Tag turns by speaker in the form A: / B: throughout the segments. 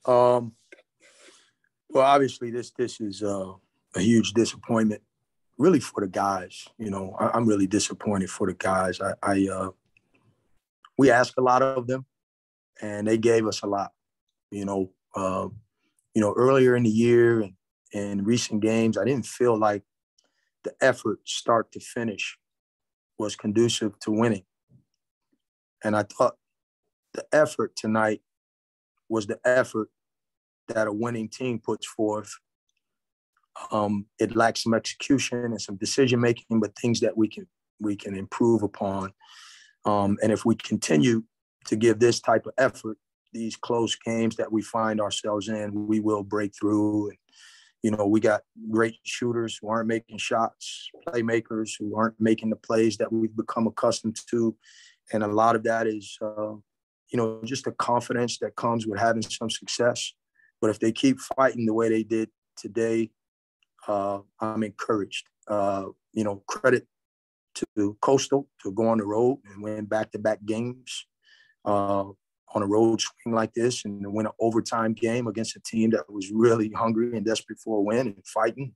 A: Um, well, obviously, this is a huge disappointment, really for the guys. I'm really disappointed for the guys. We asked a lot of them, and they gave us a lot. Earlier in the year and in recent games, I didn't feel like the effort, start to finish, was conducive to winning. And I thought the effort tonight was the effort that a winning team puts forth. It lacks some execution and some decision-making, but things that we can improve upon. And if we continue to give this type of effort, these close games that we find ourselves in, we will break through. And, we got great shooters who aren't making shots, playmakers who aren't making the plays that we've become accustomed to. And a lot of that is, just the confidence that comes with having some success. But if they keep fighting the way they did today, I'm encouraged. Credit to Coastal to go on the road and win back-to-back games on a road swing like this, and to win an overtime game against a team that was really hungry and desperate for a win and fighting.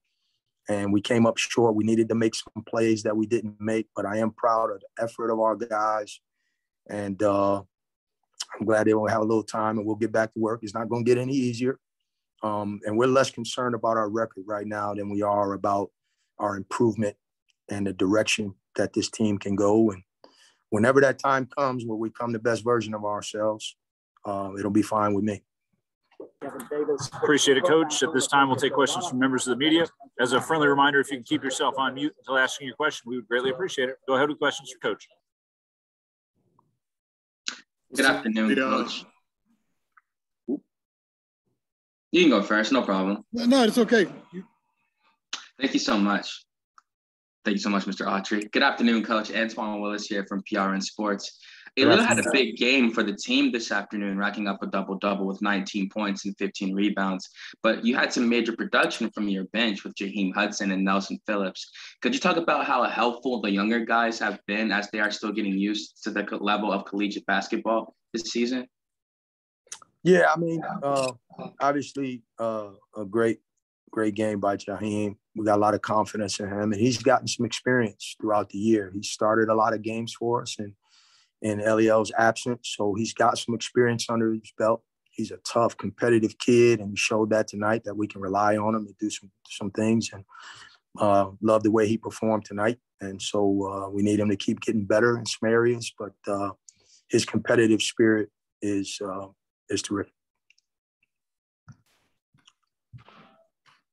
A: And we came up short. We needed to make some plays that we didn't make, but I am proud of the effort of our guys. And I'm glad they will have a little time and we'll get back to work. It's not going to get any easier. And we're less concerned about our record right now than we are about our improvement and the direction that this team can go. And whenever that time comes where we become the best version of ourselves, it'll be fine with me.
B: Appreciate it, Coach. At this time, we'll take questions from members of the media. As a friendly reminder, if you can keep yourself on mute until asking your question, we would greatly appreciate it. Go ahead with questions for Coach.
C: Good afternoon, Coach. You can go first, no problem.
D: No, it's okay.
C: Thank you so much. Thank you so much, Mr. Autry. Good afternoon, Coach. Antoine Willis here from PRN Sports. Eliel had a big game for the team this afternoon, racking up a double-double with 19 points and 15 rebounds. But you had some major production from your bench with Jaheim Hudson and Nelson Phillips. Could you talk about how helpful the younger guys have been as they are still getting used to the level of collegiate basketball this season?
A: Yeah, I mean, obviously a great game by Jaheim. We got a lot of confidence in him, and he's gotten some experience throughout the year. He started a lot of games for us in Eliel's absence, so he's got some experience under his belt. He's a tough, competitive kid, and he showed that tonight, that we can rely on him to do some things, and love the way he performed tonight. And so we need him to keep getting better in some areas, but his competitive spirit is terrific.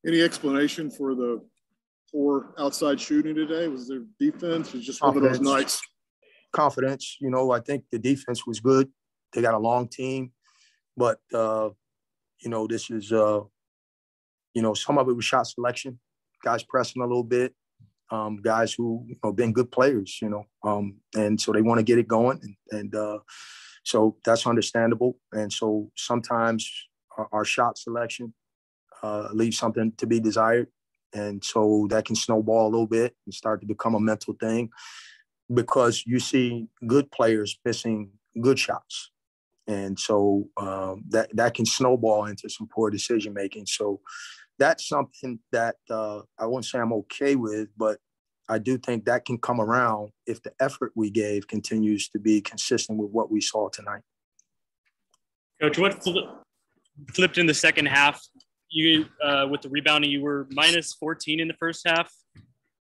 D: Any explanation for the poor outside shooting today? Was there defense? Was just one of those nights?
A: Confidence. I think the defense was good. They got a long team, but this is some of it was shot selection, guys pressing a little bit, guys who been good players, and so they want to get it going, and so that's understandable. And so sometimes our shot selection leaves something to be desired. And so that can snowball a little bit and start to become a mental thing, because you see good players missing good shots. And so that can snowball into some poor decision-making. So that's something that I won't say I'm okay with, but I do think that can come around if the effort we gave continues to be consistent with what we saw tonight.
E: Coach, what flipped in the second half? You with the rebounding, you were minus 14 in the first half,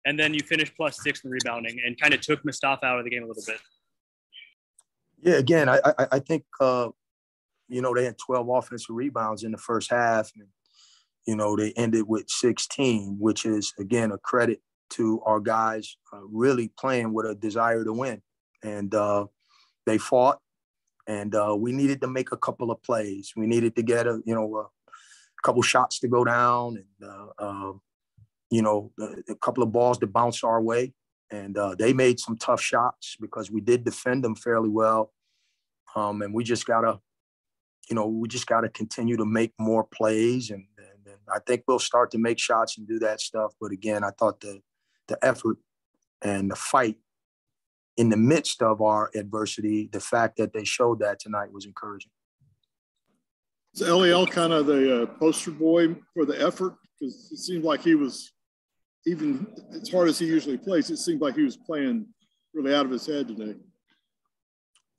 E: and then you finished plus 6 in rebounding and kind of took Mustafa out of the game a little bit.
A: Yeah, again, I think, they had 12 offensive rebounds in the first half, and, they ended with 16, which is, again, a credit to our guys really playing with a desire to win. And they fought, and we needed to make a couple of plays. We needed to get a couple shots to go down, and a couple of balls to bounce our way. And they made some tough shots because we did defend them fairly well. And we just gotta continue to make more plays, and I think we'll start to make shots and do that stuff. But again, I thought the effort and the fight in the midst of our adversity, the fact that they showed that tonight was encouraging.
D: Is Eliel kind of the poster boy for the effort? Because it seemed like he was, even as hard as he usually plays, it seemed like he was playing really out of his head today.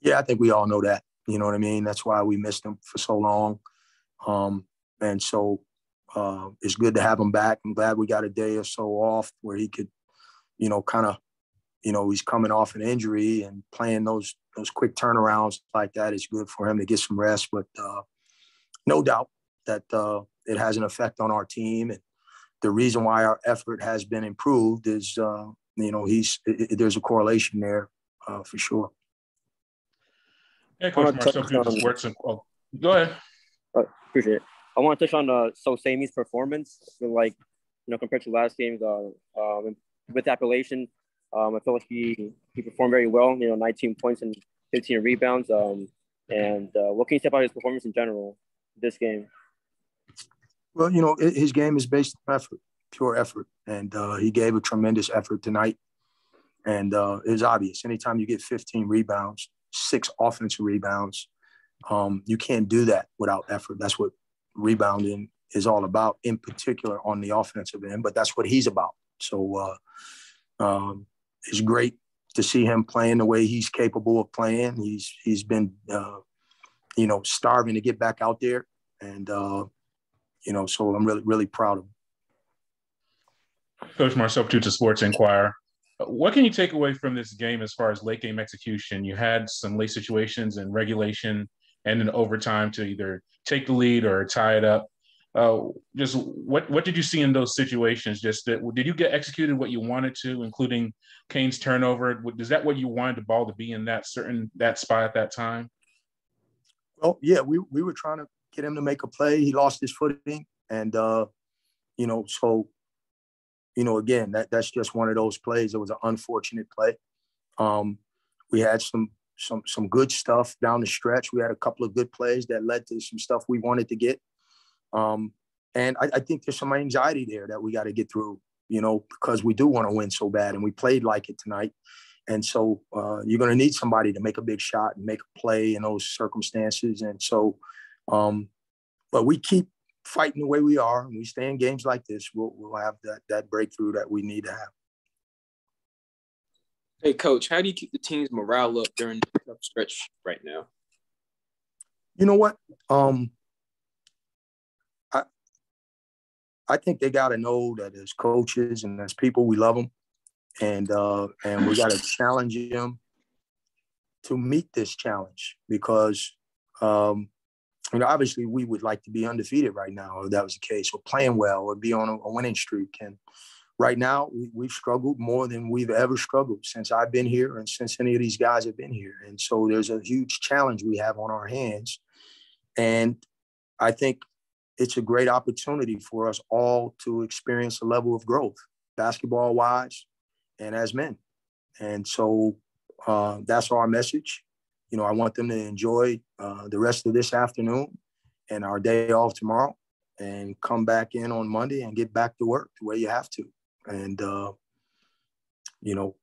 A: Yeah, I think we all know that. You know what I mean? That's why we missed him for so long. And so it's good to have him back. I'm glad we got a day or so off where he could, kind of, he's coming off an injury, and playing those quick turnarounds like that is good for him to get some rest. But no doubt that it has an effect on our team. And the reason why our effort has been improved is, there's a correlation there for sure.
F: Hey, Coach Marcel, Sports. Go ahead.
G: Appreciate it. I want to touch on Nsoseme's performance. I feel like, compared to last games with Appalachian, I feel like he performed very well. 19 points and 15 rebounds. And what can you say about his performance in general this game?
A: Well, his game is based on effort, pure effort, and he gave a tremendous effort tonight. And it was obvious. Anytime you get 15 rebounds, 6 offensive rebounds, you can't do that without effort. That's what rebounding is all about, in particular on the offensive end, but that's what he's about. So it's great to see him playing the way he's capable of playing. He's been, starving to get back out there. And, so I'm really, really proud of him.
F: Coach Marcel, to Sports Inquirer. What can you take away from this game as far as late game execution? You had some late situations in regulation and in overtime to either take the lead or tie it up. Just what did you see in those situations? Just did you get executed what you wanted to, including Kane's turnover? Is that what you wanted the ball to be in that spot at that time?
A: Well, yeah, we were trying to get him to make a play. He lost his footing, and again, that's just one of those plays. It was an unfortunate play. We had some good stuff down the stretch. We had a couple of good plays that led to some stuff we wanted to get. And I think there's some anxiety there that we got to get through, because we do want to win so bad, and we played like it tonight. And so you're going to need somebody to make a big shot and make a play in those circumstances. And so, but we keep fighting the way we are, and we stay in games like this, we'll have that breakthrough that we need to have.
H: Hey, Coach, how do you keep the team's morale up during the tough stretch right now?
A: You know what? I think they got to know that as coaches and as people, we love them, and we got to challenge them to meet this challenge, because obviously we would like to be undefeated right now, if that was the case, or playing well, or be on a winning streak. And right now we've struggled more than we've ever struggled since I've been here and since any of these guys have been here. And so there's a huge challenge we have on our hands. And I think it's a great opportunity for us all to experience a level of growth, basketball-wise and as men. And so that's our message. I want them to enjoy the rest of this afternoon and our day off tomorrow, and come back in on Monday and get back to work the way you have to. And,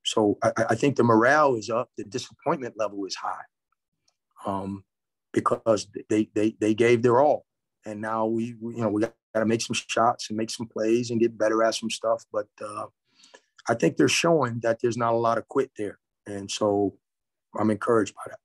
A: so I think the morale is up. The disappointment level is high because they gave their all. And now we got to make some shots and make some plays and get better at some stuff. But I think they're showing that there's not a lot of quit there. And so I'm encouraged by that.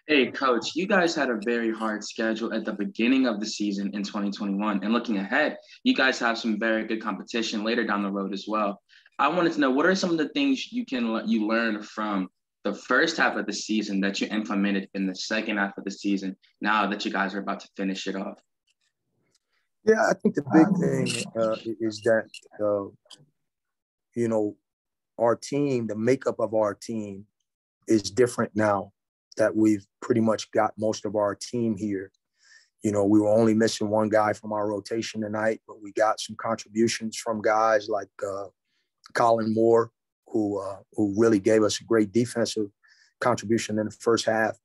C: Hey, Coach, you guys had a very hard schedule at the beginning of the season in 2021. And looking ahead, you guys have some very good competition later down the road as well. I wanted to know, what are some of the things you learned from the first half of the season that you implemented in the second half of the season, now that you guys are about to finish it off?
A: Yeah, I think the big thing is that, our team, the makeup of our team is different now that we've pretty much got most of our team here. We were only missing one guy from our rotation tonight, but we got some contributions from guys like Colin Moore, who really gave us a great defensive contribution in the first half.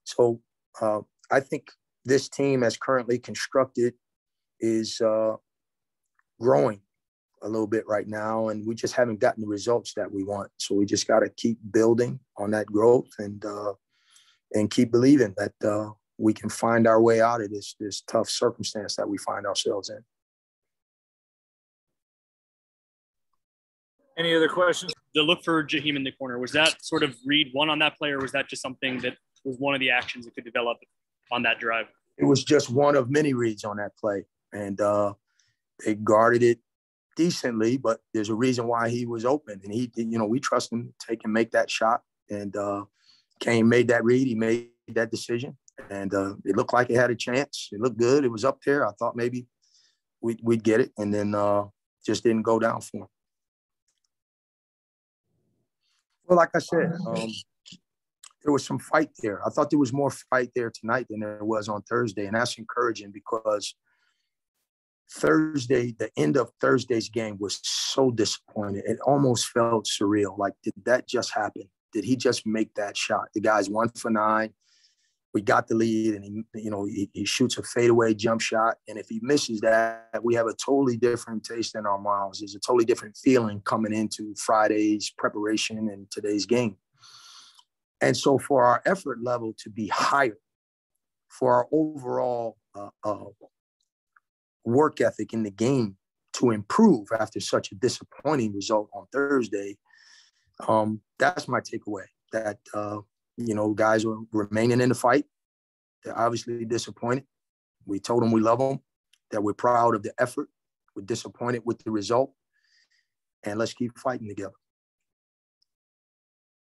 A: So I think this team, as currently constructed, is growing a little bit right now, and we just haven't gotten the results that we want. So we just got to keep building on that growth and keep believing that we can find our way out of this tough circumstance that we find ourselves in.
B: Any other questions?
E: The look for Jaheim in the corner, was that sort of read one on that play, or was that just something that was one of the actions that could develop on that drive?
A: It was just one of many reads on that play. And they guarded it decently, but there's a reason why he was open. And he, we trust him to take and make that shot. And Kane made that read. He made that decision. And it looked like it had a chance. It looked good. It was up there. I thought maybe we'd get it. And then just didn't go down for him. Well, like I said, there was some fight there. I thought there was more fight there tonight than there was on Thursday. And that's encouraging because Thursday, the end of Thursday's game was so disappointing. It almost felt surreal. Like, did that just happen? Did he just make that shot? The guy's 1 for 9. We got the lead, and he shoots a fadeaway jump shot. And if he misses that, we have a totally different taste in our mouths. There's a totally different feeling coming into Friday's preparation and today's game. And so for our effort level to be higher, for our overall work ethic in the game to improve after such a disappointing result on Thursday, that's my takeaway, that guys are remaining in the fight. They're obviously disappointed. We told them we love them, that we're proud of the effort. We're disappointed with the result. And let's keep fighting together.